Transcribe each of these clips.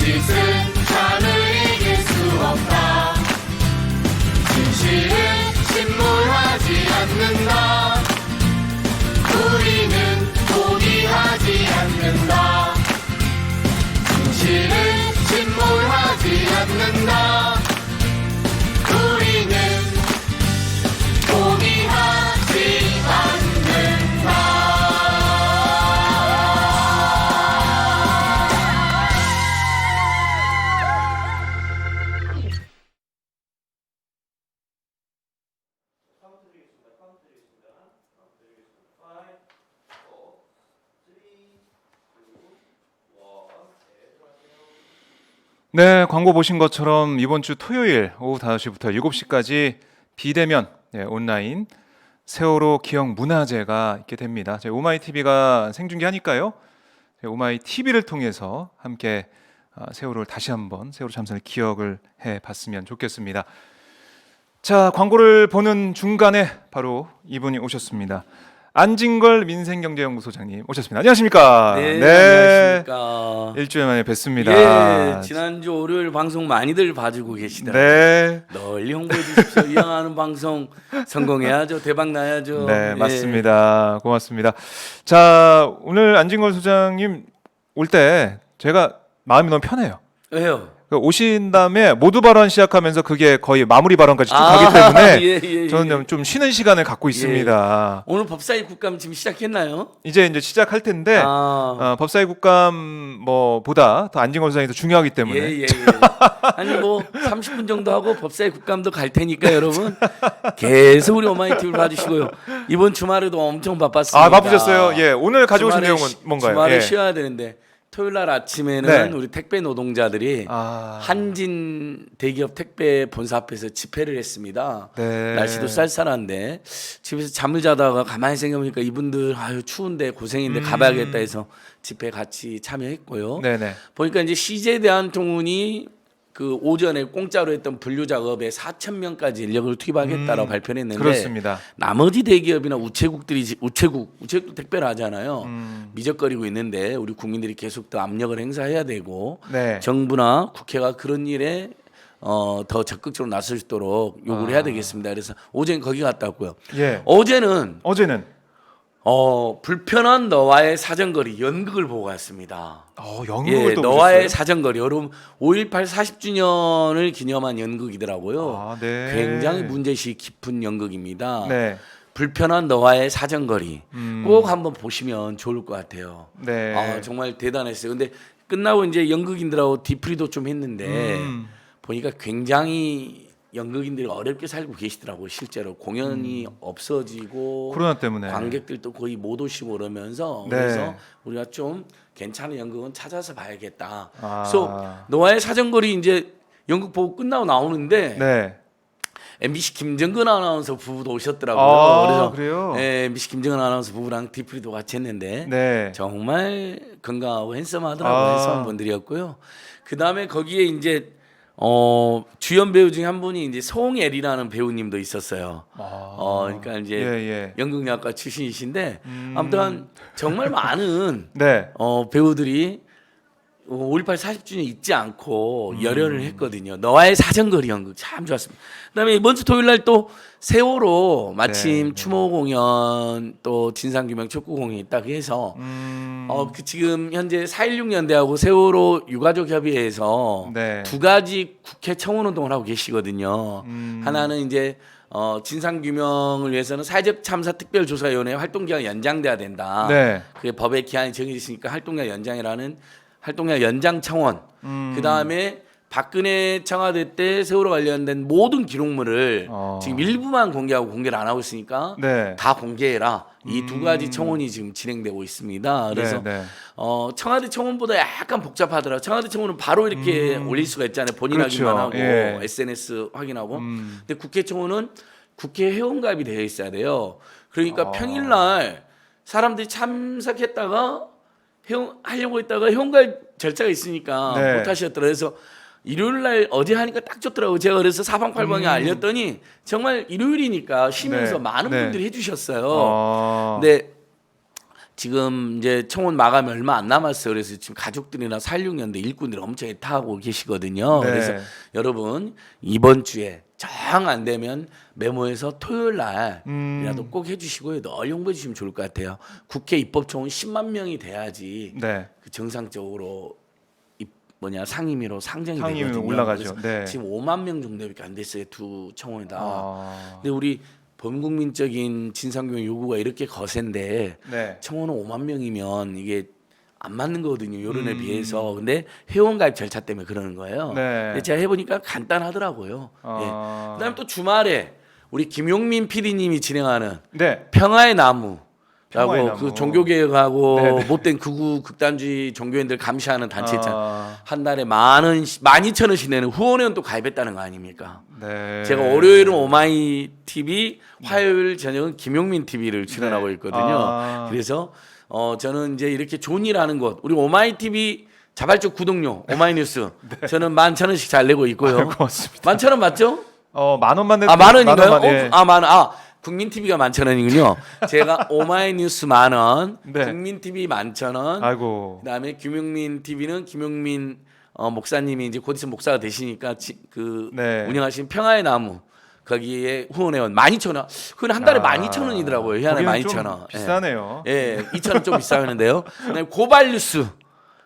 거짓은 참을 이길 수 없다. 진실은 침몰하지 않는다. 우리는 포기하지 않는다. 진실은 침몰하지 않는다. 우리는 포기하지 않는다. 네, 광고 보신 것처럼 이번 주 토요일 오후 5시부터 7시까지 비대면 온라인 세월호 기억 문화제가 있게 됩니다. 저희 오마이 TV가 생중계하니까요. 오마이 TV를 통해서 함께 세월호를 다시 한번 세월호 참사를 기억을 해봤으면 좋겠습니다. 자, 광고를 보는 중간에 바로 이분이 오셨습니다. 안진걸 민생경제연구소장님 오셨습니다. 안녕하십니까? 네, 안녕하십니까. 일주일 만에 뵙습니다. 예, 지난주 월요일 방송 많이들 봐주고 계시더라고요. 네, 널리 홍보해 주십시오. 이왕하는 방송 성공해야죠. 대박 나야죠. 네, 예. 맞습니다. 고맙습니다. 자, 오늘 안진걸 소장님 올 때 제가 마음이 너무 편해요. 왜요? 오신 다음에 모두 발언 시작하면서 그게 거의 마무리 발언까지 쭉 가기 때문에 예. 저는 좀 쉬는 시간을 갖고 있습니다. 오늘 법사위 국감 지금 시작했나요? 이제 시작할 텐데 법사위 국감 뭐보다 더 안진걸 소장이 더 중요하기 때문에 예. 아니 뭐 30분 정도 하고 법사위 국감도 갈 테니까 여러분 계속 우리 오마이 TV를 봐주시고요. 이번 주말에도 엄청 바빴습니다. 바쁘셨어요? 예, 오늘 가져오신 내용은 뭔가요? 주말에 예. 쉬어야 되는데 토요일 날 아침에는 네. 우리 택배 노동자들이 한진 대기업 택배 본사 앞에서 집회를 했습니다. 네. 날씨도 쌀쌀한데 집에서 잠을 자다가 가만히 생각해보니까 이분들 아유 추운데 고생인데 가봐야겠다 해서 집회 같이 참여했고요. 네네. 보니까 이제 CJ 대한통운이 그 오전에 공짜로 했던 분류 작업에 4,000명까지 인력을 투입하겠다라고 발표를 했는데 그렇습니다. 나머지 대기업이나 우체국들이 우체국도 택배를 하잖아요. 미적거리고 있는데 우리 국민들이 계속 더 압력을 행사해야 되고 네. 정부나 국회가 그런 일에 더 적극적으로 나설 수 있도록 요구를 해야 되겠습니다. 그래서 오전에 거기 갔다 왔고요. 예. 어제는 어제는 불편한 너와의 사정거리 연극을 보고 갔습니다. 연극을 또 너와의 보셨어요? 사정거리 여러분 5.18 40주년을 기념한 연극이더라고요. 네. 굉장히 문제의식 깊은 연극입니다. 네. 불편한 너와의 사정거리 꼭 한번 보시면 좋을 것 같아요. 네. 정말 대단했어요. 근데 끝나고 이제 연극인들하고 디프리도 좀 했는데 보니까 굉장히 연극인들이 어렵게 살고 계시더라고요. 실제로 공연이 없어지고 코로나 때문에 관객들도 거의 못 오시고 그러면서 네. 그래서 우리가 좀 괜찮은 연극은 찾아서 봐야겠다. 그래서 너와의 사정거리 이제 연극 보고 끝나고 나오는데 네. MBC 김정근 아나운서 부부도 오셨더라고요. 그래서 그래요? 네, MBC 김정근 아나운서 부부랑 디프리도 같이 했는데 네. 정말 건강하고 핸섬하더라고요. 핸섬한 분들이었고요. 그 다음에 거기에 이제 주연 배우 중에 한 분이 이제 송혜리라는 배우님도 있었어요. 그러니까 이제 예. 연극영화과 출신이신데 아무튼 정말 많은 네. 배우들이 5.18 40주년 잊지 않고 열연을 했거든요. 너와의 사정거리 연극 참 좋았습니다. 그다음에 이번 주 토요일 날 또 세월호 마침 추모 공연 또 진상규명 촉구 공연이 있다고 해서 그 지금 현재 4.16 연대하고 세월호 유가족 협의회에서 네. 두 가지 국회 청원 운동을 하고 계시거든요. 하나는 이제 진상규명을 위해서는 사회적 참사 특별조사위원회 활동 기간 연장돼야 된다. 네. 그게 법의 기한이 정해져 있으니까 활동기간 연장이라는 활동기간 연장 청원. 그 다음에 박근혜 청와대 때 세월호 관련된 모든 기록물을 지금 일부만 공개하고 공개를 안 하고 있으니까 네. 다 공개해라. 이 두 가지 청원이 지금 진행되고 있습니다. 그래서 네. 청와대 청원보다 약간 복잡하더라고요. 청와대 청원은 바로 이렇게 올릴 수가 있잖아요. 본인 그렇죠. 확인만 하고 예. SNS 확인하고. 근데 국회 청원은 국회 회원가입이 되어 있어야 돼요. 그러니까 평일날 사람들이 참석했다가 하려고 했다가 회원가입 절차가 있으니까 네. 못 하셨더라고요. 그래서 일요일 날 어제 하니까 딱 좋더라고요. 제가 그래서 사방팔방에 알렸더니 정말 일요일이니까 쉬면서 네. 많은 네. 분들이 해주셨어요. 어. 근데 지금 이제 청원 마감이 얼마 안 남았어요. 그래서 지금 가족들이나 4.16년대 일꾼들이 엄청 애타하고 계시거든요. 네. 그래서 여러분 이번 주에 정 안 되면 메모해서 토요일 날이라도 꼭 해주시고요. 널 홍보해 주시면 좋을 것 같아요. 국회 입법청원 10만 명이 돼야지 네. 그 정상적으로 상임위로 상정이 상임위로 되거든요. 올라가죠. 그래서 네. 지금 5만 명 정도밖에 안 됐어요. 두 청원이 다. 아. 근데 우리 범국민적인 진상규명 요구가 이렇게 거센데 네. 청원은 5만 명이면 이게 안 맞는 거거든요. 여론에 비해서. 근데 회원가입 절차 때문에 그러는 거예요. 네. 근데 제가 해보니까 간단하더라고요. 아. 그다음에 또 주말에 우리 김용민 PD님이 진행하는 네. 평화의 나무. 평화의 라고 나무. 그 종교개혁하고 네네. 못된 극우 극단주의 종교인들 감시하는 단체 있잖아요. 아. 한 달에 12,000원씩 내는 후원회원 또 가입했다는 거 아닙니까? 네. 제가 월요일은 오마이 TV, 화요일 저녁은 김용민 TV를 출연하고 네. 있거든요. 아. 그래서 저는 이제 이렇게 존이라는 곳, 우리 오마이 TV 자발적 구독료 오마이뉴스 저는 11,000원씩 잘 내고 있고요. 아유, 고맙습니다. 11,000원 맞죠? 10,000원만 내도 10,000원인가요? 예. 국민 TV가 11,000원이군요. 제가 오마이뉴스 10,000원, 네. 국민 TV 11,000원. 아이고. 그다음에 김용민 TV는 김용민 목사님이 이제 곧 있으면 목사가 되시니까 네. 운영하신 평화의 나무 거기에 후원회원 12,000원. 그건 한 달에 12,000원이더라고요. 희한하게 거기는 좀 12,000원. 비싸네요. 예, 2,000원 좀 비싸는데요. 그다음에 고발뉴스.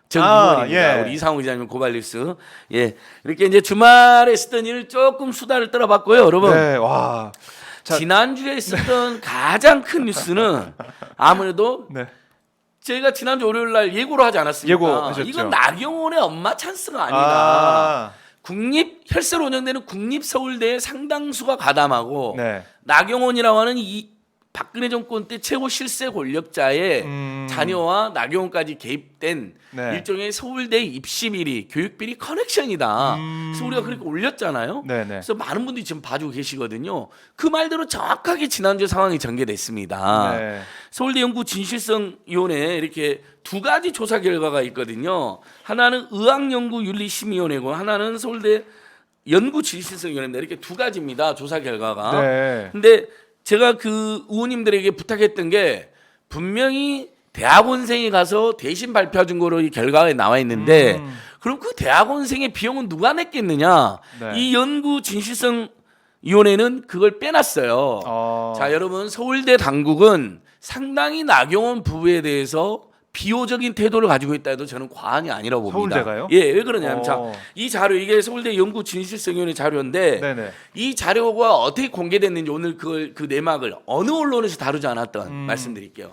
전 아, 의원입니다. 예. 우리 이상호 기자님 고발뉴스. 예, 이렇게 이제 주말에 쓰던 일을 조금 수다를 떨어봤고요, 여러분. 네. 와. 자. 지난주에 있었던 가장 큰 뉴스는 아무래도 네. 제가 지난주 월요일 날 예고를 하지 않았습니까? 예고하셨죠. 이건 나경원의 엄마 찬스가 아니다. 아. 국립 혈세로 운영되는 국립서울대의 상당수가 가담하고 네. 나경원이라고 하는 이 박근혜 정권 때 최고 실세 권력자의 자녀와 나경원까지 개입된 네. 일종의 서울대 입시 비리, 교육 비리 커넥션이다. 그래서 우리가 그렇게 올렸잖아요. 네네. 그래서 많은 분들이 지금 봐주고 계시거든요. 그 말대로 정확하게 지난주 상황이 전개됐습니다. 네. 서울대 연구 진실성위원회 이렇게 두 가지 조사 결과가 있거든요. 하나는 의학연구윤리심의위원회고 하나는 서울대 연구진실성위원회입니다. 이렇게 두 가지입니다. 조사 결과가. 네. 근데 제가 그 의원님들에게 부탁했던 게 분명히 대학원생이 가서 대신 발표해 준 거로 이 결과가 나와 있는데 그럼 그 대학원생의 비용은 누가 냈겠느냐? 네. 이 연구 진실성 위원회는 그걸 빼놨어요. 자, 여러분 서울대 당국은 상당히 나경원 부부에 대해서 비호적인 태도를 가지고 있다 해도 저는 과언이 아니라고 봅니다. 서울대가요? 예, 왜 그러냐면 자, 어. 이 자료 이게 서울대 연구 진실성위원회 자료인데 네네. 이 자료가 어떻게 공개됐는지 오늘 그걸 그 내막을 어느 언론에서 다루지 않았던 말씀드릴게요.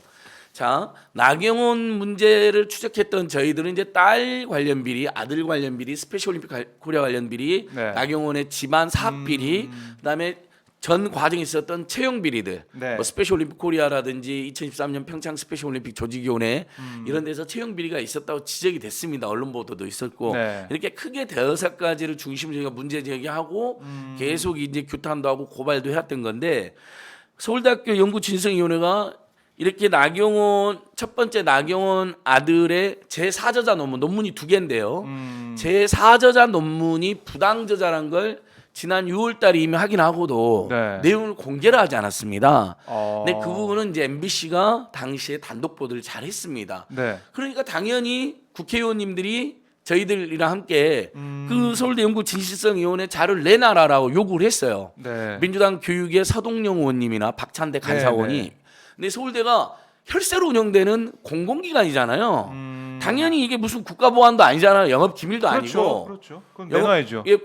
자, 나경원 문제를 추적했던 저희들은 이제 딸 관련 비리, 아들 관련 비리, 스페셜 올림픽 코리아 관련 비리, 네. 나경원의 집안 사학 비리, 그다음에 전 과정에 있었던 채용 비리들, 네. 뭐 스페셜 올림픽 코리아라든지 2013년 평창 스페셜 올림픽 조직위원회 이런 데서 채용 비리가 있었다고 지적이 됐습니다. 언론 보도도 있었고 네. 이렇게 크게 대여섯 가지를 중심으로 저희가 문제 제기하고 계속 이제 규탄도 하고 고발도 해왔던 건데 서울대학교 연구진성위원회가 이렇게 나경원 첫 번째 나경원 아들의 제4저자 논문이 두 개인데요. 제4저자 논문이 부당저자란 걸 지난 6월 달에 이미 확인하고도 네. 내용을 공개를 하지 않았습니다. 어. 근데 그 부분은 이제 MBC가 당시에 단독 보도를 잘 했습니다. 네. 그러니까 당연히 국회의원님들이 저희들이랑 함께 그 서울대 연구진실성위원회 자료를 내놔라라고 요구를 했어요. 네. 민주당 교육의 서동영 의원님이나 박찬대 간사원이. 네. 근데 서울대가 혈세로 운영되는 공공기관이잖아요. 당연히 이게 무슨 국가보안도 아니잖아요. 영업 기밀도 그렇죠. 아니고. 그렇죠. 그건 영업- 내놔야죠. 예,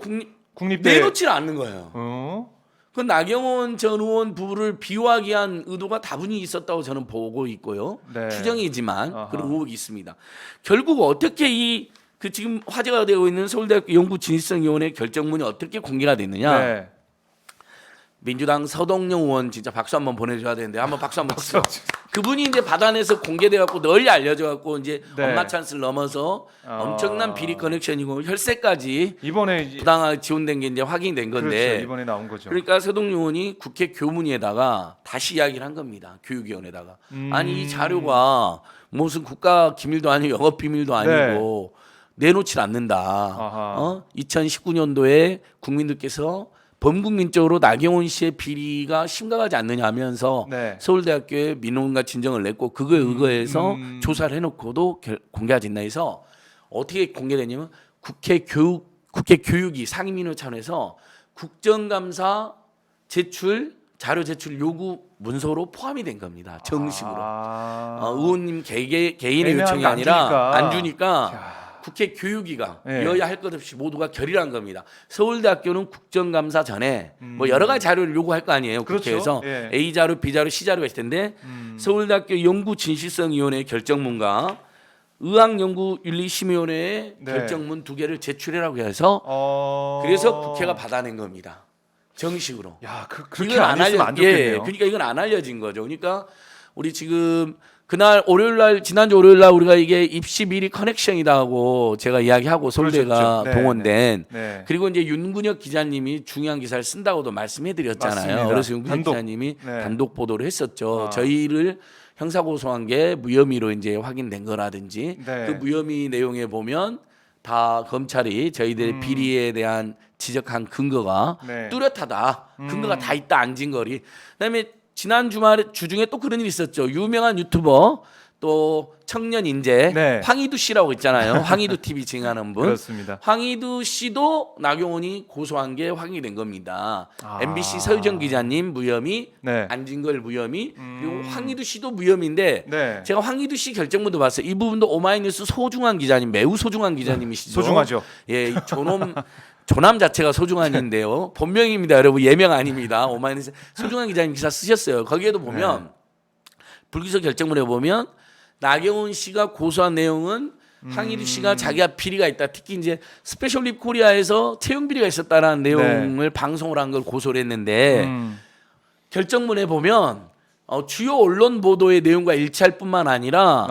국립대. 내놓지를 않는 거예요. 어? 그 나경원 전 의원 부부를 비호하기 위한 의도가 다분히 있었다고 저는 보고 있고요. 네. 추정이지만 아하. 그런 의혹이 있습니다. 결국 어떻게 그 지금 화제가 되고 있는 서울대학교 연구진실성위원회 결정문이 어떻게 공개가 됐느냐? 네. 민주당 서동영 의원 진짜 박수 한번 보내줘야 되는데 한번 박수 한번 치죠. 그분이 이제 받아내서 공개돼갖고 널리 알려져갖고 이제 네. 엄마 찬스를 넘어서 엄청난 비리 커넥션이고 혈세까지 이번에 이제 부당하게 지원된 게 이제 확인된 건데. 그렇죠. 이번에 나온 거죠. 그러니까 서동영 의원이 국회 교문위에다가 다시 이야기를 한 겁니다. 교육위원회에다가. 아니 이 자료가 무슨 국가 기밀도 아니고 영업 비밀도 아니고 내놓질 않는다. 아하. 2019년도에 국민들께서 범국민적으로 나경원 씨의 비리가 심각하지 않느냐 하면서 네. 서울대학교에 민원과 진정을 냈고 그거에 의거해서 조사를 해놓고도 공개하지 않나 해서 어떻게 공개됐냐면 국회 교육위 상임위원 차원에서 국정감사 제출 자료 제출 요구 문서로 포함이 된 겁니다. 정식으로. 의원님 개인의 애매한 요청이 거 안 아니라 주니까. 안 주니까 국회 교육위가 네. 여야 할 것 없이 모두가 결의한 겁니다. 서울대학교는 국정감사 전에 뭐 여러 가지 자료를 요구할 거 아니에요. 그렇죠. 국회에서 예. A 자료, B 자료, C 자료가 있을 텐데 서울대학교 연구진실성위원회 결정문과 의학연구윤리심의위원회의 네. 결정문 2개를 제출해라고 해서 그래서 국회가 받아낸 겁니다. 정식으로. 야, 그렇게 이건 안 했으면 안 예, 좋겠네요. 그러니까 이건 안 알려진 거죠. 그러니까 우리 지금 그날 월요일 날 지난주 월요일 날 우리가 이게 입시 비리 커넥션이다 하고 제가 이야기하고 서울대가 그러셨죠. 네, 동원된 네. 그리고 이제 윤근혁 기자님이 중요한 기사를 쓴다고도 말씀해 드렸잖아요. 맞습니다. 그래서 윤근혁 단독. 기자님이 네. 단독 보도를 했었죠. 아. 저희를 형사 고소한 게 무혐의로 이제 확인된 거라든지 네. 그 무혐의 내용에 보면 다 검찰이 저희들의 비리에 대한 지적한 근거가 네. 뚜렷하다. 근거가 다 있다. 안진거리. 그다음에 지난 주말에 주중에 또 그런 일이 있었죠. 유명한 유튜버 또 청년 인재 네. 황희두 씨라고 있잖아요. 황희두 TV 진행하는 분. 그렇습니다. 황희두 씨도 나경원이 고소한 게 확인이 된 겁니다. 아. MBC 서유정 기자님 무혐의, 네. 안진걸 무혐의, 그리고 황희두 씨도 무혐의인데 네. 제가 황희두 씨 결정문도 봤어요. 이 부분도 오마이뉴스 소중한 기자님, 매우 소중한 기자님이시죠. 소중하죠. 예, 이 조남 자체가 소중한인데요. 본명입니다, 여러분. 예명 아닙니다. 오마이뉴스 소중한 기자님 기사 쓰셨어요. 거기에도 보면 불기소 결정문에 보면 나경원 씨가 고소한 내용은 황희두 씨가 자기가 비리가 있다. 특히 이제 스페셜립 코리아에서 채용 비리가 있었다라는 내용을 방송을 한 걸 고소를 했는데 결정문에 보면 주요 언론 보도의 내용과 일치할 뿐만 아니라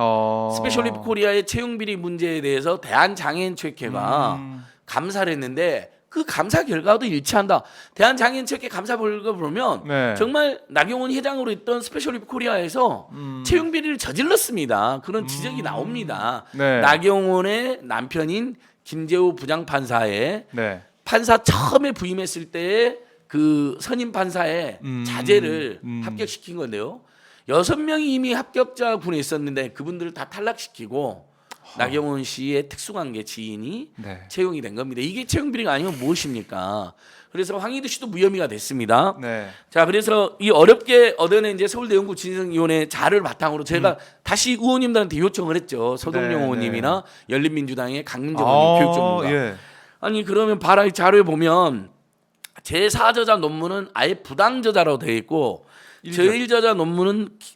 스페셜립 코리아의 채용 비리 문제에 대해서 대한장애인체육회가 감사를 했는데 그 감사 결과도 일치한다. 대한장애인체육회 감사 결과 보면 네. 정말 나경원 회장으로 있던 스페셜립 코리아에서 채용 비리를 저질렀습니다. 그런 지적이 나옵니다. 네. 나경원의 남편인 김재호 부장판사의 네. 판사 처음에 부임했을 때의 그 선임 판사의 자제를 합격시킨 건데요. 6명이 이미 합격자 군에 있었는데 그분들을 다 탈락시키고 나경원 씨의 특수관계 지인이 네. 채용이 된 겁니다. 이게 채용 비리가 아니면 무엇입니까? 그래서 황희두 씨도 무혐의가 됐습니다. 네. 자, 그래서 이 어렵게 얻어낸 이제 서울대 연구진흥위원회 자료를 바탕으로 제가 다시 의원님들한테 요청을 했죠. 서동영 네, 의원님이나 열린민주당의 강민정 의원님 교육 전문가. 예. 아니 그러면 봐라 이 자료에 보면 제4저자 논문은 아예 부당저자라고 되어 있고 제1저자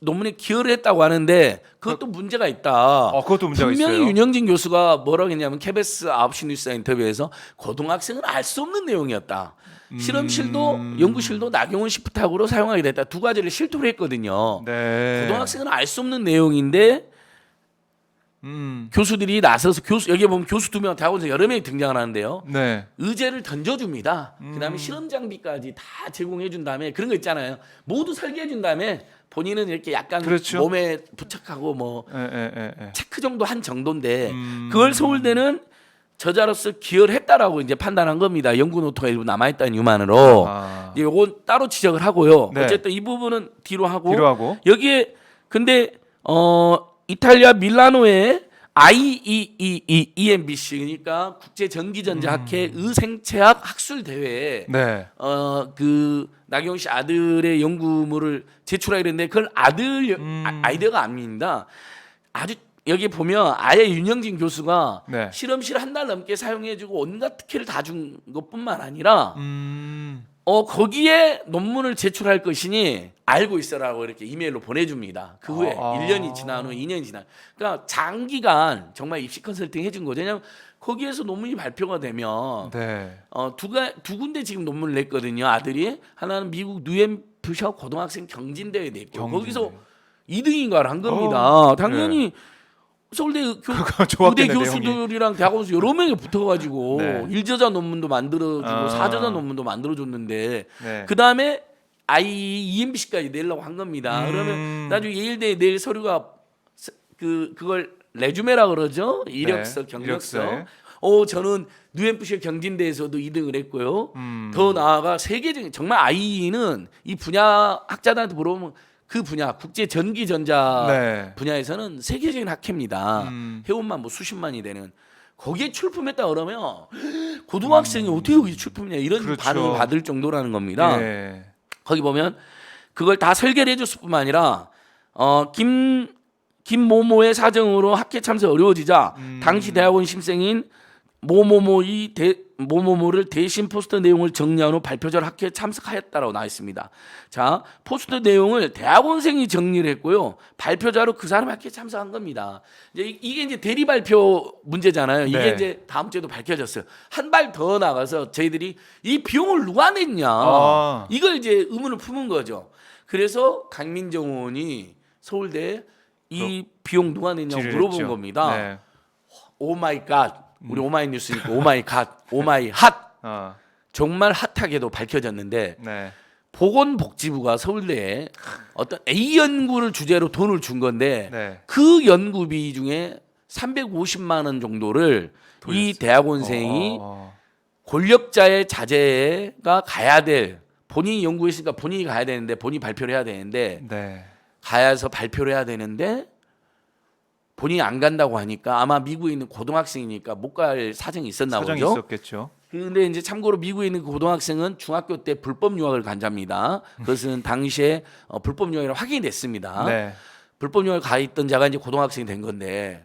논문에 기여를 했다고 하는데 그것도 문제가 있다. 그것도 문제가 분명히 있어요. 윤영진 교수가 뭐라고 했냐면 KBS 9시 뉴스 인터뷰에서 고등학생은 알 수 없는 내용이었다. 실험실도 연구실도 나경원 씨 부탁으로 사용하게 됐다. 두 가지를 실토를 했거든요. 네. 고등학생은 알 수 없는 내용인데 교수들이 나서서 여기 보면 교수 2명, 대학원생 여러 명이 등장을 하는데요. 네. 의제를 던져줍니다. 그다음에 실험 장비까지 다 제공해 준 다음에 그런 거 있잖아요. 모두 설계해 준 다음에 본인은 이렇게 약간 그렇죠. 몸에 부착하고 뭐 예. 체크 정도 한 정도인데 그걸 서울대는 저자로서 기여를 했다라고 이제 판단한 겁니다. 연구 노트가 일부 남아있다는 이유만으로. 이제 요건 따로 지적을 하고요. 네. 어쨌든 이 부분은 뒤로 하고 뒤로 하고. 여기에 근데 이탈리아 밀라노의 IEEE-EMBC 그러니까 국제 전기전자학회 의생체학 학술 대회에 네. 그 나경원 씨 아들의 연구물을 제출하게 됐는데 그걸 아이디어가 아닙니다. 아주 여기 보면 아예 윤영진 교수가 네. 실험실 한 달 넘게 사용해주고 온갖 특혜를 다 준 것뿐만 아니라 거기에 논문을 제출할 것이니 알고 있어라고 이렇게 이메일로 보내줍니다. 그 후에 1년이 지난 후 2년이 지난. 그러니까 장기간 정말 입시 컨설팅 해준 거죠. 왜냐하면 거기에서 논문이 발표가 되면 네. 두 군데 지금 논문을 냈거든요. 아들이 하나는 미국 뉴햄프셔 고등학생 경진대회에 냈고 거기서 2등인가를 한 겁니다. 당연히 서울대 의대 좋았겠네, 교수들이랑 대학원수 여러 명이 붙어가지고 네. 1저자 논문도 만들어주고 4저자 논문도 만들어줬는데 네. 그 다음에 EMBC까지 내려고 한 겁니다. 그러면 나중에 예일대에 낼 서류가 그걸 레주메라 그러죠. 이력서, 네. 경력서. 이력서에. 저는 뉴햄프셔 경진대에서도 2등을 했고요. 더 나아가 세계적인 정말 아이는 이 분야 학자들한테 물어보면 그 분야 국제 전기 전자 네. 분야에서는 세계적인 학회입니다. 회원만 뭐 수십만이 되는 거기에 출품했다 그러면 고등학생이 어떻게 여기 출품이냐 이런 그렇죠. 반응을 받을 정도라는 겁니다. 예. 거기 보면 그걸 다 설계를 해줬을 뿐만 아니라 김모모의 사정으로 학회 참석 어려워지자 당시 대학원 신입생인 모모모를 대신 포스터 내용을 정리한 후 발표자로 학회에 참석하였다라고 나와 있습니다. 자, 포스터 내용을 대학원생이 정리를 했고요. 발표자로 그 사람이 학회에 참석한 겁니다. 이게 이제 대리 발표 문제잖아요. 이게 네. 이제 다음 주에도 밝혀졌어요. 한 발 더 나가서 저희들이 이 비용을 누가 냈냐 이걸 이제 의문을 품은 거죠. 그래서 강민정 의원이 서울대에 이 비용 누가 냈냐고 물어본 질의했죠. 겁니다. 네. 오 마이 갓. 우리 오마이뉴스니까 오 마이 갓. 오 마이 핫. 아, 정말 핫하게도 밝혀졌는데 네. 보건복지부가 서울대에 어떤 A 연구를 주제로 돈을 준 건데 네. 그 연구비 중에 350만 원 정도를 이 대학원생이 권력자의 자제가 가야 될 본인이 연구했으니까 본인이 가야 되는데 본인이 발표를 해야 되는데 네. 가야서 발표를 해야 되는데 본인이 안 간다고 하니까 아마 미국에 있는 고등학생이니까 못 갈 사정이 있었나 사정이 보죠. 있었겠죠. 근데 이제 참고로 미국에 있는 그 고등학생은 중학교 때 불법 유학을 간 자입니다. 그것은 당시에 불법 유학이라고 확인이 됐습니다. 네. 불법 유학을 가 있던 자가 이제 고등학생이 된 건데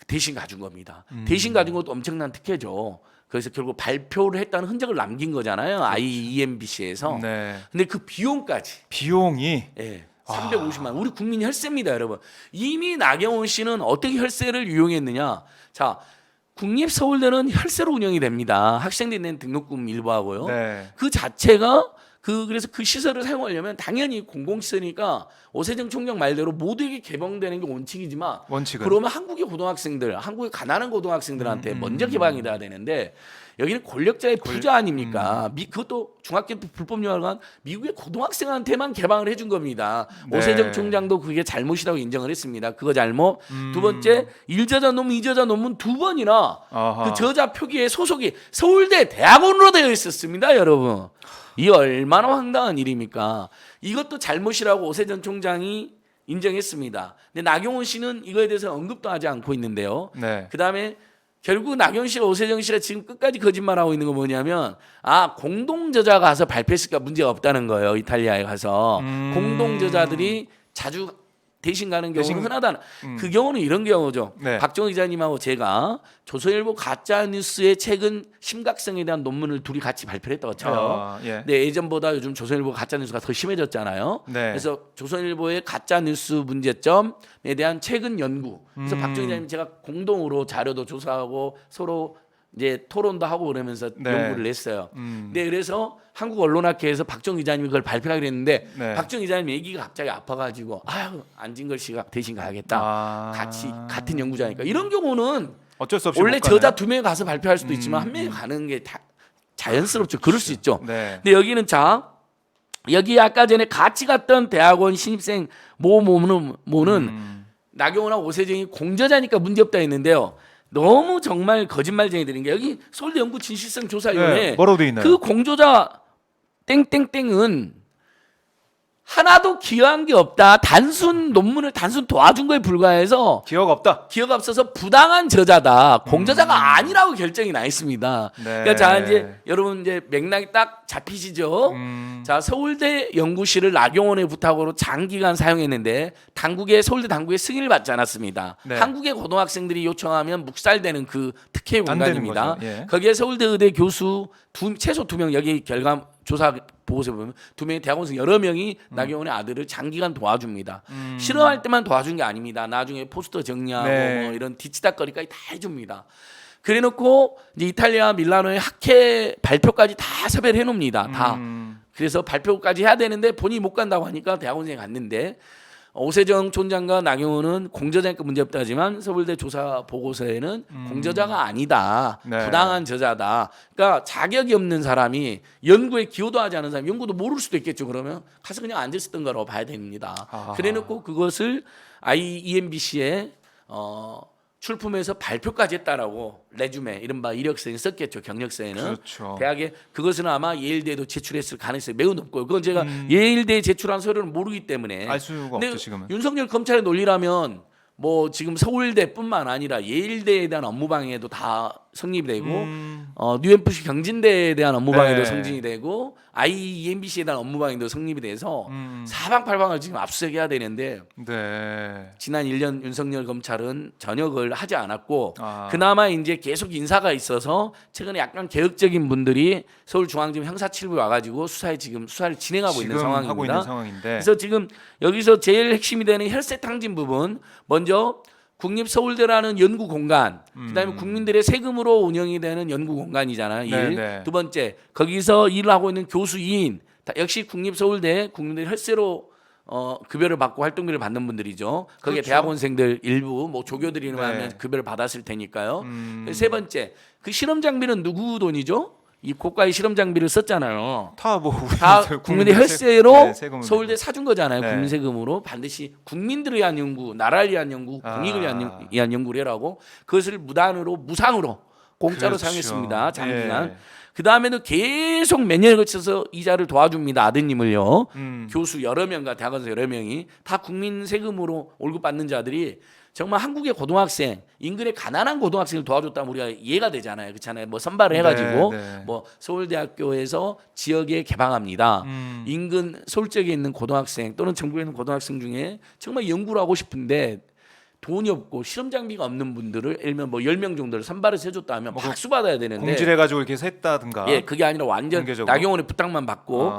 대신 가준 겁니다. 대신 가준 것도 엄청난 특혜죠. 그래서 결국 발표를 했다는 흔적을 남긴 거잖아요. IEMBC에서. 네. 근데 그 비용까지 비용이 예. 350만. 우리 국민 혈세입니다, 여러분. 이미 나경원 씨는 어떻게 혈세를 유용했느냐? 자, 국립서울대는 혈세로 운영이 됩니다. 학생들이 낸 등록금 일부하고요. 네. 그 자체가 그래서 그 시설을 사용하려면 당연히 공공시설이니까 오세정 총장 말대로 모두에게 개방되는 게 원칙이지만 원칙은 그러면 한국의 고등학생들, 한국의 가난한 고등학생들한테 먼저 개방이 돼야 되는데 여기는 권력자의 부자 아닙니까? 그것도 중학교 때 불법 유학을 간 미국의 고등학생한테만 개방을 해준 겁니다. 네. 오세정 총장도 그게 잘못이라고 인정을 했습니다. 그거 잘못. 두 번째 일저자 논문, 이저자 논문 두 번이나 아하. 그 저자 표기의 소속이 서울대 대학원으로 되어 있었습니다, 여러분. 이 얼마나 황당한 일입니까? 이것도 잘못이라고 오세정 총장이 인정했습니다. 근데 나경원 씨는 이거에 대해서 언급도 하지 않고 있는데요. 네. 그다음에 결국 나경원 씨가 오세정 씨가 지금 끝까지 거짓말하고 있는 건 뭐냐면 공동 저자 가서 발표했으니까 문제가 없다는 거예요. 이탈리아에 가서 공동 저자들이 자주 대신 가는 경우는 흔하다는 그 경우는 이런 경우죠. 네. 박정호 기자님하고 제가 조선일보 가짜 뉴스의 최근 심각성에 대한 논문을 둘이 같이 발표를 했다고 쳐요. 예. 근데 예전보다 요즘 조선일보 가짜 뉴스가 더 심해졌잖아요. 네. 그래서 조선일보의 가짜 뉴스 문제점에 대한 최근 연구. 그래서 박정희 기자님 제가 공동으로 자료도 조사하고 서로 이제 토론도 하고 그러면서 네. 연구를 했어요. 네, 그래서 한국 언론학회에서 박정희 기자님이 그걸 발표하기로 했는데 네. 박정희 기자님 얘기가 갑자기 아파가지고 안진걸 씨가 대신 가야겠다. 같은 연구자니까 이런 경우는 어쩔 수 없이 원래 못 가네요. 저자 2명이 가서 발표할 수도 있지만 한 명이 가는 게 자연스럽죠. 그럴 수 있죠. 네. 근데 여기는 여기 아까 전에 같이 갔던 대학원 신입생 모는 나경원하고 오세정이 공저자니까 문제없다 했는데요. 너무 정말 거짓말쟁이들인 게 여기 서울대 연구 진실성 조사위원회 네, 뭐라고 돼 있나요? 그 공저자 땡땡땡은 하나도 기여한 게 없다. 단순 논문을 도와준 거에 불과해서 기억 없다. 기여가 없어서 부당한 저자다. 공저자가 아니라고 결정이 나 있습니다. 네. 그러니까 자 이제 여러분 이제 맥락이 딱 잡히시죠. 자 서울대 연구실을 나경원의 부탁으로 장기간 사용했는데 서울대 당국의 승인을 받지 않았습니다. 네. 한국의 고등학생들이 요청하면 묵살되는 그 특혜 안 되는 공간입니다. 거죠. 예. 거기에 서울대 의대 교수 최소 2명 여기 결과 조사 보고서 보면 2명의 대학원생 여러 명이 나경원의 아들을 장기간 도와줍니다. 실험할 때만 도와준 게 아닙니다. 나중에 포스터 정리하고 네. 뭐 이런 뒤치다거리까지 다 해줍니다. 그래놓고 이제 이탈리아 밀라노의 학회 발표까지 다 섭외를 해놓습니다. 다. 그래서 발표까지 해야 되는데 본인이 못 간다고 하니까 대학원생이 갔는데 오세정 촌장과 나경원은 공저자니까 문제없다 하지만 서울대 조사 보고서에는 공저자가 아니다. 네. 부당한 저자다. 그러니까 자격이 없는 사람이 연구에 기여도 하지 않은 사람이 연구도 모를 수도 있겠죠. 그러면 가서 그냥 앉아있었던 거라고 봐야 됩니다. 아하. 그래놓고 그것을 IEMBC에 출품해서 발표까지 했다라고 레주메 이른바 이력서에 썼겠죠. 경력서에는. 그렇죠. 대학에 그것은 아마 예일대에도 제출했을 가능성이 매우 높고요. 그건 제가 예일대에 제출한 서류는 모르기 때문에 알 수가 근데 없죠 지금은. 윤석열 검찰의 논리라면 뭐 지금 서울대뿐만 아니라 예일대에 대한 업무 방해도 다 성립이 되고 뉴엠프시 경진대에 대한 업무 방해도 네. 성진이 되고 IEMBC에 대한 업무 방해도 성립이 돼서 사방팔방을 지금 압수수색해야 되는데 네. 지난 1년 윤석열 검찰은 전역을 하지 않았고 아. 그나마 이제 계속 인사가 있어서 최근에 약간 개혁적인 분들이 서울중앙지검 형사칠부에 와가지고 지금 수사를 진행하고 있는 지금 상황입니다. 하고 있는 상황인데. 그래서 지금 여기서 제일 핵심이 되는 혈세 탕진 부분 먼저 국립서울대라는 연구 공간, 그다음에 국민들의 세금으로 운영이 되는 연구 공간이잖아요. 네, 일. 네. 두 번째 거기서 일을 하고 있는 교수인 역시 국립서울대 국민들이 혈세로 급여를 받고 활동비를 받는 분들이죠. 거기에 그렇죠. 대학원생들 일부 뭐 조교들이 네. 하면 급여를 받았을 테니까요. 세 번째 그 실험 장비는 누구 돈이죠? 이 고가의 실험 장비를 썼잖아요. 다뭐 다 국민의 혈세로 세금을 서울대 사준 거잖아요. 네. 국민 세금으로 반드시 국민들을 위한 연구, 나라를 위한 연구, 공익을 위한 연구를 해라고 그것을 무단으로 무상으로 공짜로 그렇죠. 사용했습니다. 장기간. 예. 그 다음에도 계속 몇 년을 거쳐서 이자를 도와줍니다. 아드님을요. 교수 여러 명과 대학원생 여러 명이 다 국민 세금으로 월급 받는 자들이 정말 한국의 고등학생 인근의 가난한 고등학생을 도와줬다면 우리가 이해가 되잖아요. 그렇잖아요. 뭐 선발을 해가지고 네, 네. 뭐 서울대학교에서 지역에 개방합니다. 인근 서울 지역에 있는 고등학생 또는 전국에 있는 고등학생 중에 정말 연구를 하고 싶은데 돈이 없고 실험 장비가 없는 분들을 예를 들면 뭐 10명 정도를 선발해서 해줬다면 뭐 박수 받아야 되는데 공질해가지고 이렇게 해서 했다든가. 예, 그게 아니라 완전 공개적으로? 나경원의 부탁만 받고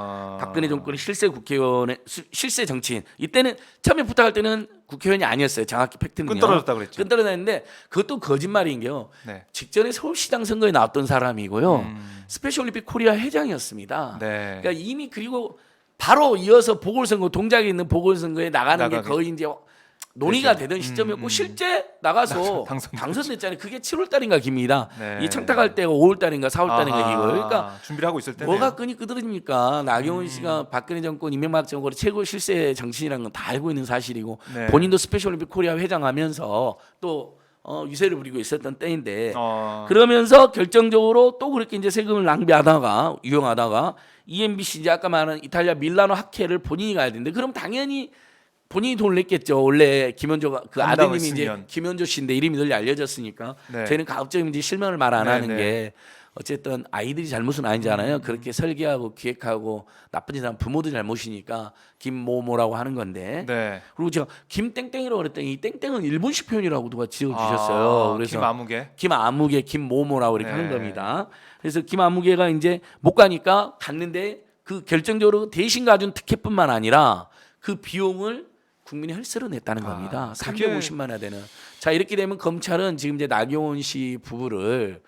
박근혜 정권의 실세 국회의원의 실세 정치인 이때는 처음에 부탁할 때는 국회의원이 아니었어요. 정확히 팩트는요. 끈떨어졌다 그랬죠. 끈떨어졌는데 그것도 거짓말인 게요. 네. 직전에 서울시장 선거에 나왔던 사람이고요. 스페셜 올림픽 코리아 회장이었습니다. 네. 그러니까 이미 그리고 바로 이어서 보궐선거 동작에 있는 보궐선거에 나가는 게 나가게. 거의 이제 논의가 그렇죠. 되던 시점이었고 실제 나가서 당선됐잖아요. 그게 7월 달인가 깁니다. 네. 이 청탁할 때가 5월 달인가 4월 달인가 기고. 그러니까 준비를 하고 있을 때네요. 뭐가 끈이 끄드러집니까? 나경원 씨가 박근혜 정권 이명박 정권의 최고 실세 정치인이라는 건 다 알고 있는 사실이고 네. 본인도 스페셜 올림픽 코리아 회장하면서 또 유세를 부리고 있었던 때인데 어, 그러면서 결정적으로 또 그렇게 이제 세금을 낭비하다가 유용하다가 EMBC 이제 아까 말한 이탈리아 밀라노 학회를 본인이 가야 되는데 그럼 당연히 본인이 돈을 냈겠죠. 원래 김현조가 그 한다고 아드님이 이제 했으면. 김현조 씨인데 이름이 널리 알려졌으니까 네. 저희는 가급적이면 이제 실명을 말 안 네, 하는 네. 게 어쨌든 아이들이 잘못은 아니잖아요. 그렇게 설계하고 기획하고 나쁜 짓 하면 부모도 잘못이니까 김모모라고 하는 건데. 네. 그리고 제가 김땡땡이라고 그랬더니 이 땡땡은 일본식 표현이라고 누가 지어주셨어요. 그래서 김아무개. 김아무개, 김모모라고 이렇게 네. 하는 겁니다. 그래서 김아무개가 이제 못 가니까 갔는데 그 결정적으로 대신 가준 특혜뿐만 아니라 그 비용을 국민의 혈세로 냈다는 겁니다. 그게- 350만 원 되는. 자 이렇게 되면 검찰은 지금 이제 나경원 씨 부부를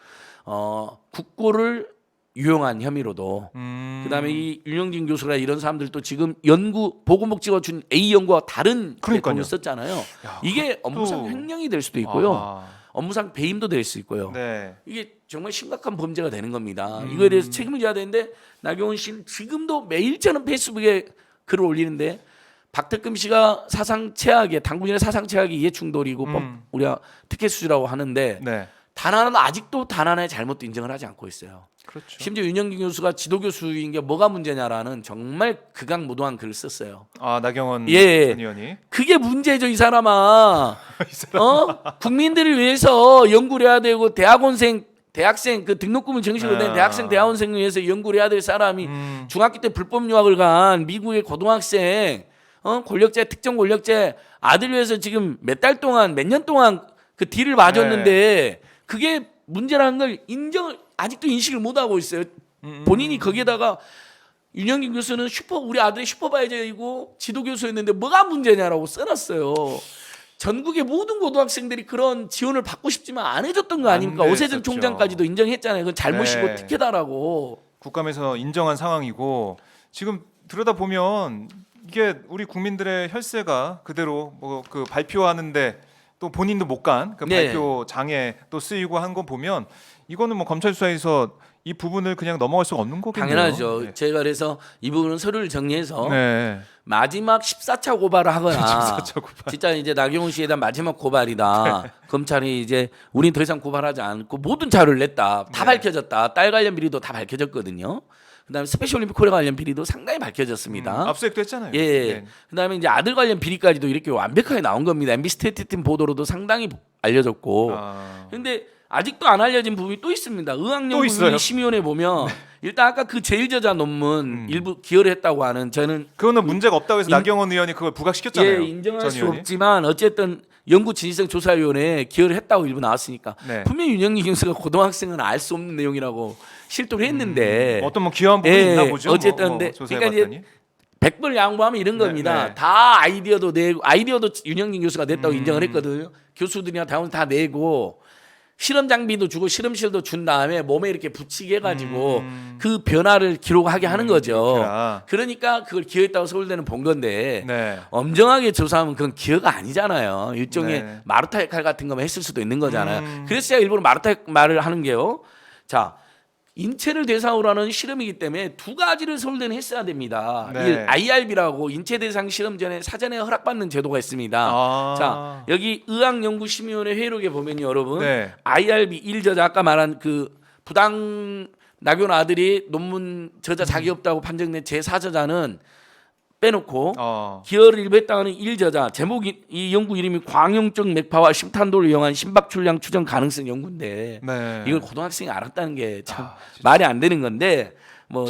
국고를 유용한 혐의로도 그다음에 이 윤영진 교수라 이런 사람들도 지금 연구 보건복지가 준 A 연구와 다른 그러니까요. 돈을 썼잖아요. 야, 이게 그것도- 업무상 횡령이 될 수도 있고요. 아, 업무상 배임도 될 수 있고요. 네. 이게 정말 심각한 범죄가 되는 겁니다. 이거에 대해서 책임을 져야 되는데 나경원 씨는 지금도 매일 저는 페이스북에 글을 올리는데 박태금 씨가 사상 최악의 당군인의 사상 최악의 이해충돌이고 우리가 특혜 수주라고 하는데 네. 단 하나는 아직도 단 하나의 잘못도 인정을 하지 않고 있어요. 그렇죠. 심지어 윤영진 교수가 지도 교수인 게 뭐가 문제냐라는 정말 극악무도한 글을 썼어요. 아 나경원 예. 전 의원이. 그게 문제죠, 이 사람아. 국민들을 위해서 연구를 해야 되고 대학생 그 등록금을 정식으로 낸 대학생 대학원생을 위해서 연구를 해야 될 사람이 중학교 때 불법 유학을 간 미국의 고등학생 권력자 특정 권력자 아들 위해서 지금 몇 달 동안 몇 년 동안 그 딜을 맞았는데 그게 문제라는 걸 아직도 인식을 못 하고 있어요. 본인이 거기에다가 윤영진 교수는 우리 아들이 슈퍼바이저이고 지도 교수였는데 뭐가 문제냐라고 써놨어요. 전국의 모든 고등학생들이 그런 지원을 받고 싶지만 안 해줬던 거 아닙니까? 안 오세준 됐었죠. 총장까지도 인정했잖아요. 그건 잘못이고 네. 특혜다라고. 국감에서 인정한 상황이고 지금 들여다 보면 이게 우리 국민들의 혈세가 그대로 뭐 그 발표하는데 또 본인도 못 간 그 네. 발표장에 또 쓰이고 한 거 보면 이거는 뭐 검찰 수사에서 이 부분을 그냥 넘어갈 수가 없는 거겠네요. 당연하죠. 네. 제가 그래서 이 부분은 서류를 정리해서 네. 마지막 14차 고발을 하거나 14차 고발. 진짜 이제 나경원 씨에 대한 마지막 고발이다. 검찰이 이제 우린 더 이상 고발하지 않고 모든 자료를 냈다. 다 네. 밝혀졌다. 딸 관련 비리도 다 밝혀졌거든요. 그다음에 스페셜 올림픽 코리아 관련 비리도 상당히 밝혀졌습니다. 압수수색도 했잖아요. 예. 네. 그다음에 이제 아들 관련 비리까지도 이렇게 완벽하게 나온 겁니다. MBC 스테이트팀 보도로도 상당히 알려졌고. 아. 근데 아직도 안 알려진 부분이 또 있습니다. 또 있어요? 의학연구심의원회 보면 일단 아까 그 제일저자 논문 일부 기여를 했다고 하는 저는 그거는 문제가 없다고 해서 나경원 의원이 그걸 부각시켰잖아요. 예, 인정할 전 수 의원이. 없지만 어쨌든 연구 진실성 조사위원회에 기여를 했다고 일부 나왔으니까 네. 분명히 윤영기 교수가 고등학생은 알 수 없는 내용이라고 실토를 했는데 어떤 뭐 기여한 부분이 예, 있나 보죠. 어쨌든 뭐 근데 조사해봤더니. 그러니까 이제 100번 양보하면 이런 네, 겁니다. 네. 다 아이디어도 내고 아이디어도 윤영진 교수가 냈다고 인정을 했거든요. 교수들이나 다원 다 내고 실험 장비도 주고 실험실도 준 다음에 몸에 이렇게 붙이게 해가지고 그 변화를 기록하게 하는 거죠. 그렇구나. 그러니까 그걸 기여했다고 서울대는 본 건데 네. 엄정하게 조사하면 그건 기여가 아니잖아요. 일종의 네. 마루타 역할 같은 거만 했을 수도 있는 거잖아요. 그래서 제가 일부러 마루타 말을 하는 게요. 자, 인체를 대상으로 하는 실험이기 때문에 두 가지를 서울대는 했어야 됩니다. 네. IRB라고 인체 대상 실험 전에 사전에 허락받는 제도가 있습니다. 아. 자, 여기 의학연구심의원회 회의록에 보면요, 여러분. 네. IRB 1저자 아까 말한 그 부당 나경 아들이 논문 저자 자기 없다고 판정된 제4저자는 빼놓고 기여를 일부 했다는 1저자 제목이 이 연구 이름이 광용적 맥파와 심탄도를 이용한 심박 출량 추정 가능성 연구인데 네. 이걸 고등학생이 알았다는 게 참 진짜. 말이 안 되는 건데 뭐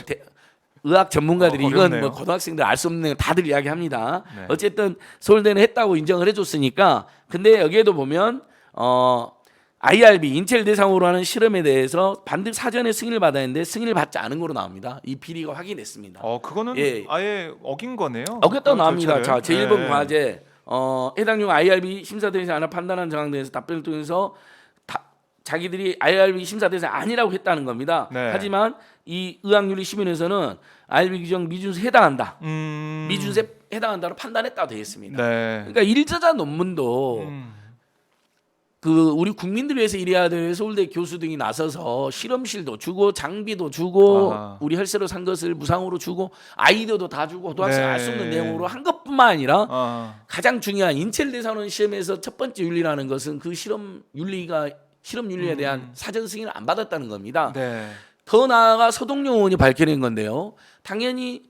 의학 전문가들이 이건 어렵네요. 뭐 고등학생들 알 수 없는 다들 이야기합니다. 네. 어쨌든 서울대는 했다고 인정을 해줬으니까 근데 여기에도 보면 IRB 인체를 대상으로 하는 실험에 대해서 반드시 사전에 승인을 받아야 하는데 승인을 받지 않은 거로 나옵니다. 이 비리가 확인됐습니다. 그거는 예. 아예 어긴 거네요. 어겼다고 그런 나옵니다. 절차를. 자, 제1번 네. 과제 해당 용 IRB 심사 대상이 아니라 판단한 정황 등에서 답변을 통해서 자기들이 IRB 심사 대상이 아니라고 했다는 겁니다. 네. 하지만 이 의학윤리심의원에서는 IRB 규정 미준수에 해당한다. 미준수에 해당한다로 판단했다고 되어 있습니다. 네. 그러니까 1저자 논문도 그 우리 국민들 위해서 일해야 될 서울대 교수 등이 나서서 실험실도 주고 장비도 주고 아하. 우리 헬스로 산 것을 무상으로 주고 아이디어도 다 주고 고등학생 네. 알 수 없는 내용으로 한 것뿐만 아니라 아. 가장 중요한 인체를 대상으로 시험에서 첫 번째 윤리라는 것은 그 실험 윤리에 대한 사전 승인을 안 받았다는 겁니다. 네. 더 나아가 서동용 의원이 밝혀낸 건데요. 당연히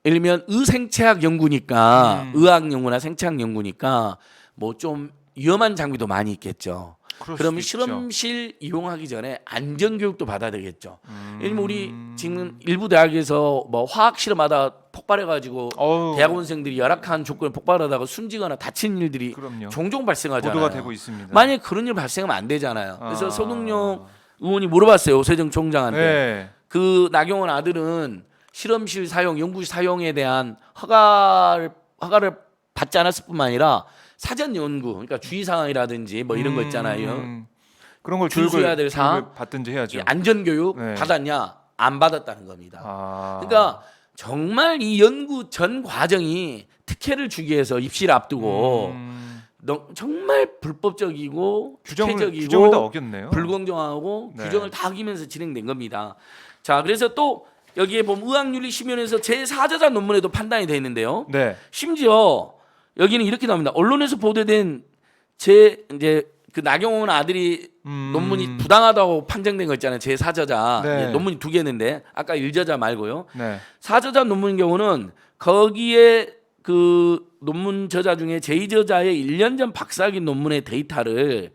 예를 들면 의생체학 연구니까 의학 연구나 생체학 연구니까 뭐 좀 위험한 장비도 많이 있겠죠. 그러면 수도 있죠. 실험실 이용하기 전에 안전 교육도 받아야 되겠죠. 예를 들면 우리 지금 일부 대학에서 뭐 화학 실험하다 폭발해가지고 어우. 대학원생들이 열악한 조건에 폭발하다가 숨지거나 다친 일들이 그럼요. 종종 발생하잖아요. 보도가 되고 있습니다. 만약 그런 일 발생하면 안 되잖아요. 그래서 아. 서동용 의원이 물어봤어요. 오세정 총장한테. 네. 그 나경원 아들은 실험실 사용, 연구실 사용에 대한 허가를 받지 않았을 뿐만 아니라 사전 연구, 그러니까 주의사항이라든지 뭐 이런 거 있잖아요. 그런 걸 준수해야 될 사항? 교육을 받든지 해야죠. 이 안전교육 네. 받았냐? 안 받았다는 겁니다. 아. 그러니까 정말 이 연구 전 과정이 특혜를 주기 위해서 입시를 앞두고 정말 불법적이고 규정을 특혜적이고 다 어겼네요. 불공정하고 네. 규정을 다 어기면서 진행된 겁니다. 자, 그래서 또 여기에 보면 의학윤리심의원에서 제4저자 논문에도 판단이 돼 있는데요. 네. 심지어 여기는 이렇게 나옵니다. 언론에서 보도된 이제 그 나경원 아들이 논문이 부당하다고 판정된 거 있잖아요. 제4저자 네. 논문이 두 개였는데 아까 1저자 말고요. 네. 4저자 논문인 경우는 거기에 그 논문 저자 중에 제2저자의 1년 전 박사학위 논문의 데이터를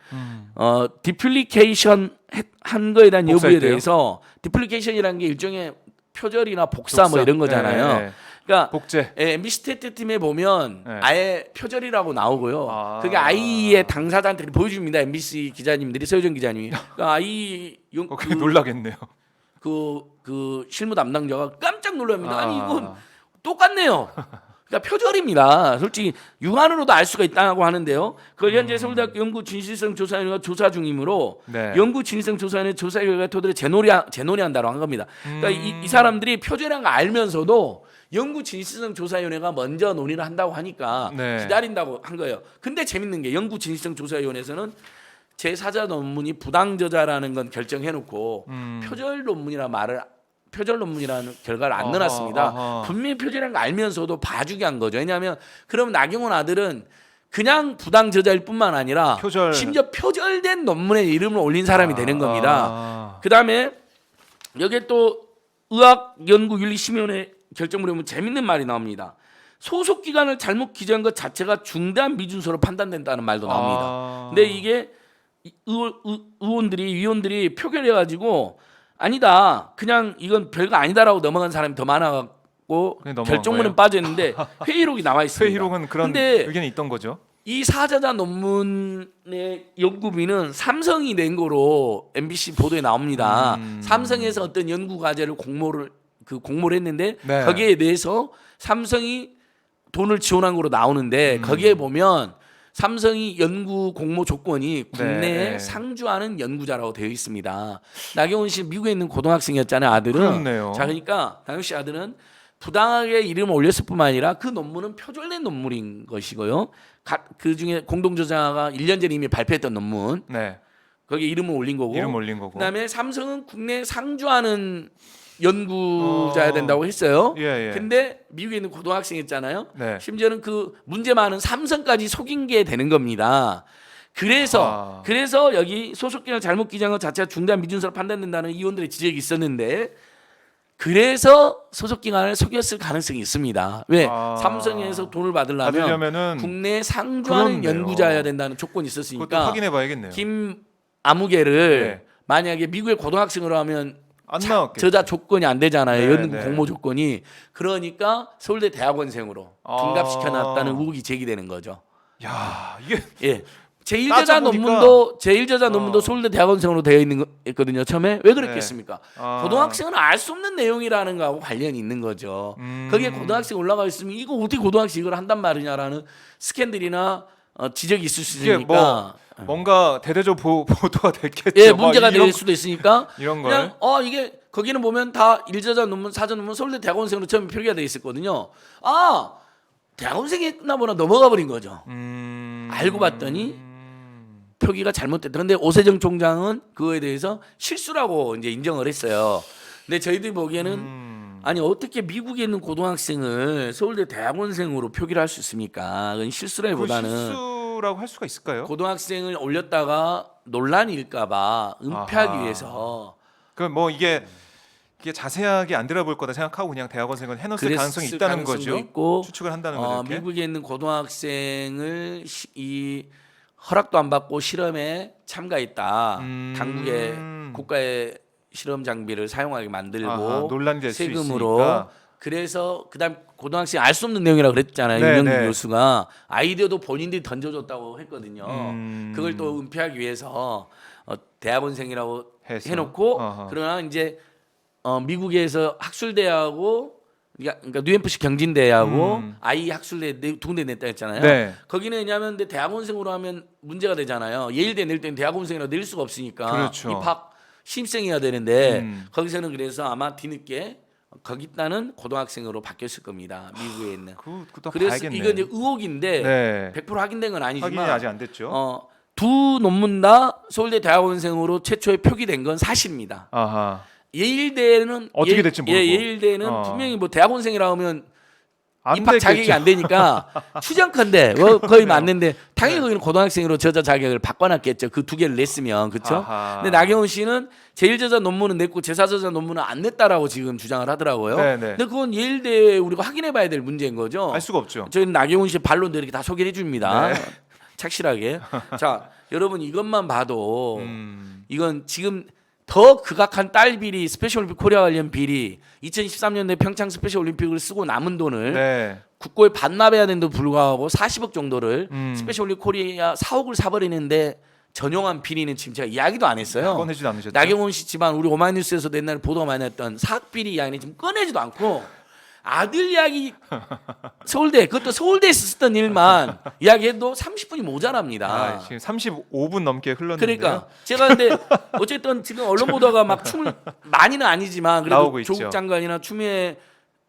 디플리케이션 한 거에 대한 여부에 복사했대요? 대해서 디플리케이션이라는 게 일종의 표절이나 복사 뭐 이런 거잖아요. 네. 그러니까 복제. MBC 스테이트 팀에 보면 네. 아예 표절이라고 나오고요. 아. 그게 아이의 당사자한테 보여줍니다. MBC 기자님들이 서효정 기자님이. 그러니까 아이 그게 놀라겠네요. 그 실무 담당자가 깜짝 놀랍니다. 아니 아. 이건 똑같네요. 그러니까 표절입니다. 솔직히 육안으로도 알 수가 있다고 하는데요. 그걸 현재 서울대학교 연구 진실성 조사위원회가 조사 중이므로 네. 연구 진실성 조사위원회 조사 결과 토대로 재논의한다고 한 겁니다. 그러니까 이 사람들이 표절한 거 알면서도 연구 진실성 조사위원회가 먼저 논의를 한다고 하니까 네. 기다린다고 한 거예요. 근데 재밌는 게 연구 진실성 조사위원회에서는 제4자 논문이 부당 저자라는 건 결정해놓고 표절 논문이라는 결과를 안 넣어놨습니다. 아하. 분명히 표절이라는 거 알면서도 봐주게 한 거죠. 왜냐하면 그럼 나경원 아들은 그냥 부당 저자일 뿐만 아니라 심지어 표절된 논문에 이름을 올린 사람이 되는 겁니다. 그다음에 여기에 또 의학연구윤리심의원회 결정문에 보면 재밌는 말이 나옵니다. 소속 기관을 잘못 기재한 것 자체가 중대한 미준서로 판단된다는 말도 나옵니다. 근데 이게 위원들이 표결해가지고 아니다, 그냥 이건 별거 아니다라고 넘어간 사람이 더 많아갖고 결정문은 빠졌는데 회의록이 나와 있습니다. 회의록은 그런 근데 의견이 있던 거죠. 이 사자자 논문의 연구비는 삼성이 낸 거로 MBC 보도에 나옵니다. 삼성에서 어떤 연구 과제를 공모를 했는데 네. 거기에 대해서 삼성이 돈을 지원한 거로 나오는데 거기에 보면 삼성이 연구 공모 조건이 국내에 네. 상주하는 연구자라고 되어 있습니다. 나경원 씨 미국에 있는 고등학생이었잖아요, 아들은. 그렇네요. 자, 그러니까 나경원 씨 아들은 부당하게 이름을 올렸을 뿐만 아니라 그 논문은 표절된 논문인 것이고요. 그 중에 공동 저자가 1년 전에 이미 발표했던 논문. 네. 거기에 이름을 올린 거고. 이름 올린 거고. 그다음에 삼성은 국내에 상주하는 연구자야 된다고 했어요. 예. 근데 미국에 있는 고등학생이었잖아요. 네. 심지어는 그 문제 많은 삼성까지 속인 게 되는 겁니다. 그래서 여기 소속기관을 잘못 기재한 것 자체가 중대한 미준서로 판단된다는 의원들의 지적이 있었는데 그래서 소속기관을 속였을 가능성이 있습니다. 왜? 삼성에서 돈을 받으려면 국내에 상주하는 그렇네요. 연구자여야 된다는 조건이 있었으니까 그것도 확인해 봐야겠네요. 김아무개를 만약에 미국의 고등학생으로 하면 안 나왔겠죠. 저자 조건이 안 되잖아요. 네, 연구 공모 조건이. 그러니까 서울대 대학원생으로 둔갑시켜 놨다는 의혹이 제기되는 거죠. 야, 이게 예. 제1저자 논문도 서울대 대학원생으로 되어 있거든요. 처음에 왜 그랬겠습니까? 고등학생은 알 수 없는 내용이라는 거하고 관련이 있는 거죠. 거기에 고등학생 올라가 있으면 이거 어떻게 고등학생 이걸 한단 말이냐라는 스캔들이나 지적이 있을 수 이게 있으니까 뭔가 대대적 보도가 됐겠죠. 예, 문제가 될 수도 있으니까 이런 걸. 그냥 이게 거기는 보면 다 1저자 논문, 4자 논문 서울대 대학원생으로 처음에 표기가 돼 있었거든요. 대학원생이 했나 보나 넘어가 버린 거죠. 알고 봤더니 표기가 잘못됐다. 근데 오세정 총장은 그거에 대해서 실수라고 이제 인정을 했어요. 근데 저희들이 보기에는 아니 어떻게 미국에 있는 고등학생을 서울대 대학원생으로 표기를 할 수 있습니까? 그건 실수라기보다는 실수라고 할 수가 있을까요? 고등학생을 올렸다가 논란이 일까봐 은폐하기 위해서. 그 뭐 이게 자세하게 안 들어볼 거다 생각하고 그냥 대학원생은 해놓을 가능성이 있다는 거죠. 있고, 추측을 한다는 거죠. 이렇게? 미국에 있는 고등학생을 이 허락도 안 받고 실험에 참가했다. 당국의 국가의 실험 장비를 사용하게 만들고 논란이 될 수 세금으로. 있으니까. 그래서 그다음 고등학생 알 수 없는 내용이라고 그랬잖아요. 네, 윤영준 네. 교수가 아이디어도 본인들이 던져줬다고 했거든요. 그걸 또 은폐하기 위해서 대학원생이라고 해놓고 그러나 이제 미국에서 학술대하고 그러니까 뉴햄프시 경진대하고 아이 학술대 두 군데 냈다 했잖아요. 네. 거기는 왜냐하면 대학원생으로 하면 문제가 되잖아요. 예일대 낼 때는 대학원생이라고 낼 수가 없으니까 그렇죠. 입학 신입생이어야 되는데 거기서는 그래서 아마 뒤늦게 거기 있다는 고등학생으로 바뀌었을 겁니다. 미국에 있는. 그것도 그래서 봐야겠네. 이건 이제 의혹인데 네. 100% 확인된 건 아니지만 확인이 아직 안 됐죠. 두 논문 다 서울대 대학원생으로 최초에 표기된 건 사실입니다. 아하. 예일대는 어떻게 될지 모르고. 예일대는 분명히 뭐 대학원생이라 하면 안 입학 자격이 됐겠죠. 안 되니까 추정컨대 거의 맞는데 당연히 거기는 고등학생으로 저자 자격을 바꿔놨겠죠. 그 두 개를 냈으면 그렇죠. 아하. 근데 나경원 씨는 제1저자 논문은 냈고 제4저자 논문은 안 냈다라고 지금 주장을 하더라고요. 네네. 근데 그건 예일대 우리가 확인해봐야 될 문제인 거죠. 알 수가 없죠. 저희는 나경원 씨의 반론도 이렇게 다 소개해 줍니다. 네. 착실하게. 자, 여러분 이것만 봐도 이건 지금 더 극악한 딸 비리, 스페셜 올림픽 코리아 관련 비리, 2013년도에 평창 스페셜 올림픽을 쓰고 남은 돈을 네. 국고에 반납해야 되는데도 불구하고 40억 정도를 스페셜 올림픽 코리아 사옥을 사버리는데 전용한 비리는 지금 제가 이야기도 안 했어요. 꺼내지도 않으셨죠. 나경원 씨 집안 우리 오마이뉴스에서도 옛날에 보도가 많이 했던 사학 비리 이야기는 지금 꺼내지도 않고 아들 이야기 서울대 그것도 서울대에서 썼던 일만 이야기해도 30분이 모자랍니다. 지금 35분 넘게 흘렀는데. 그러니까 제가 근데 어쨌든 지금 언론 보도가 막 춤을 많이는 아니지만 나오고 그래도 있죠. 조국 장관이나 추미애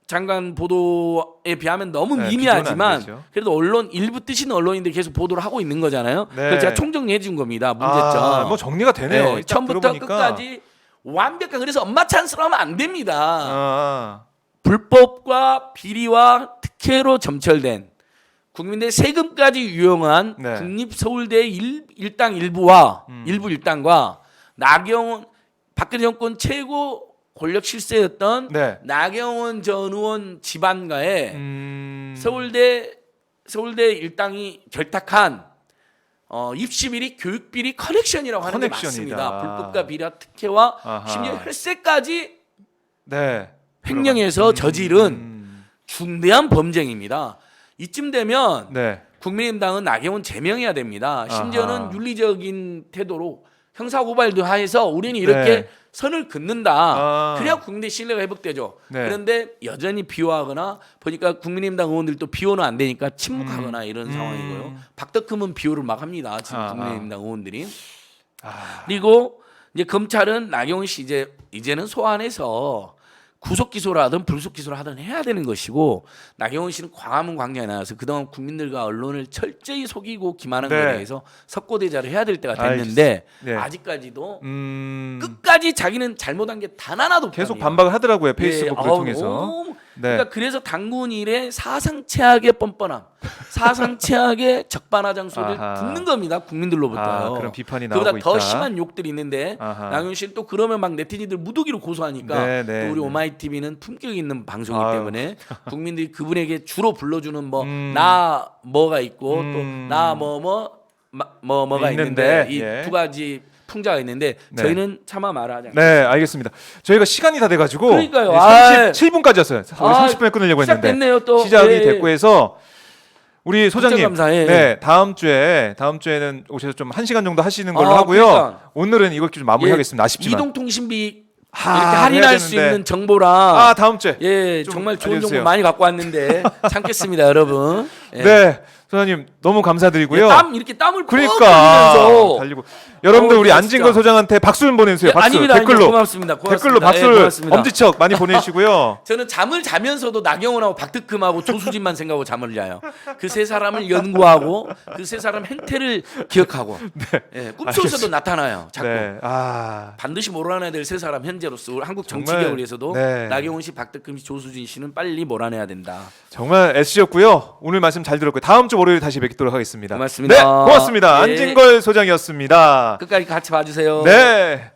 장관 보도에 비하면 너무 네, 미미하지만 비교는 안 되죠. 그래도 언론 일부 뜨시는 언론인들 계속 보도를 하고 있는 거잖아요. 네. 그래서 제가 총정리해 준 겁니다. 문제점. 뭐 정리가 되네요. 네, 딱 처음부터 들어보니까. 끝까지 완벽한. 그래서 엄마 찬스로 하면 안 됩니다. 아, 불법과 비리와 특혜로 점철된 국민들 세금까지 유용한 네. 국립서울대 일당 일부와 일부 일당과 나경원 박근혜 정권 최고 권력 실세였던 네. 나경원 전 의원 집안과의 서울대 일당이 결탁한 입시 비리, 교육 비리 커넥션이라고 하는 게 커넥션이다. 맞습니다. 불법과 비리와 특혜와 아하. 심지어 혈세까지 네. 횡령해서 저지른 중대한 범죄입니다. 이쯤 되면 네. 국민의힘당은 나경원 제명해야 됩니다. 심지어는 아하. 윤리적인 태도로 형사고발도 해서 우리는 이렇게 네. 선을 긋는다. 아. 그래야 국민의 신뢰가 회복되죠. 네. 그런데 여전히 비호하거나 보니까 국민의힘당 의원들도 비호는 안 되니까 침묵하거나 이런 상황이고요. 박덕흠은 비호를 막 합니다. 지금 아하. 국민의힘당 의원들이. 아, 그리고 이제 검찰은 나경원 씨 이제는 소환해서 구속 기소를 하든 불속 기소를 하든 해야 되는 것이고 나경원 씨는 광화문 광장에 나와서 그동안 국민들과 언론을 철저히 속이고 기만한 네. 것에 대해서 석고대자를 해야 될 때가 됐는데 네. 아직까지도 음, 끝까지 자기는 잘못한 게 단 하나도 없다. 계속 반박을 하더라고요. 페이스북을 통해서. 너무, 네. 그러니까 그래서 당군 일의 사상 최악의 뻔뻔함, 사상 최악의 적반하장소를 아하. 듣는 겁니다. 국민들로부터요. 아, 그런 비판이 그보다 나오고 더 있다. 심한 욕들이 있는데 아하. 나경원 씨는 또 그러면 막 네티즌들 무더기로 고소하니까 네, 네, 또 우리 네. 오마이TV는 품격 있는 방송이기 아유. 때문에 국민들이 그분에게 주로 불러주는 뭐 음. 나 뭐가 있고 음. 또 나 뭐가 있는데, 있는데 이 예. 두 가지 풍자가 있는데 네. 저희는 차마 말하지 않습니다. 네, 알겠습니다. 저희가 시간이 다 돼가지고 그러니까요. 37분까지였어요. 우리 30분에 끊으려고 했는데 시작됐네요, 또. 시작이 예. 됐고 해서 우리 소장님, 감사해. 네 다음 주에는 오셔서 좀 1시간 정도 하시는 걸로 아, 하고요. 그러니까. 오늘은 이걸 좀 마무리하겠습니다. 아쉽지만. 이동통신비 아, 이렇게 할인할 해야 수 되는데. 있는 정보랑 아 다음 주에. 예 좀 정말 좋은 알려주세요. 정보 많이 갖고 왔는데 참겠습니다, 여러분. 예. 네, 소장님 너무 감사드리고요. 이렇게 땀을 그러니까 뻑 달리고 여러분들 우리 진짜. 안진걸 소장한테 박수 좀 보내주세요. 예, 박수 아닙니다, 댓글로 아닙니다. 고맙습니다. 댓글로 고맙습니다. 박수 예, 고맙습니다. 엄지척 많이 보내주시고요. 저는 잠을 자면서도 나경원하고 박특흠하고 조수진만 생각하고 잠을 자요. 그 세 사람을 연구하고 그 세 사람 행태를 기억하고 예, 꿈속에서도 나타나요. 자꾸 네, 아 반드시 몰아내야 될 세 사람 현재로서 우리 한국 정치 정말, 개혁을 위해서도 네. 나경원 씨, 박특흠 씨, 조수진 씨는 빨리 몰아내야 된다. 정말 애쓰셨고요. 오늘 말씀 잘 들었고요. 다음 주 월요일 다시 뵙도록 하겠습니다. 고맙습니다. 네, 고맙습니다. 예. 안진걸 소장이었습니다. 끝까지 같이 봐주세요. 네.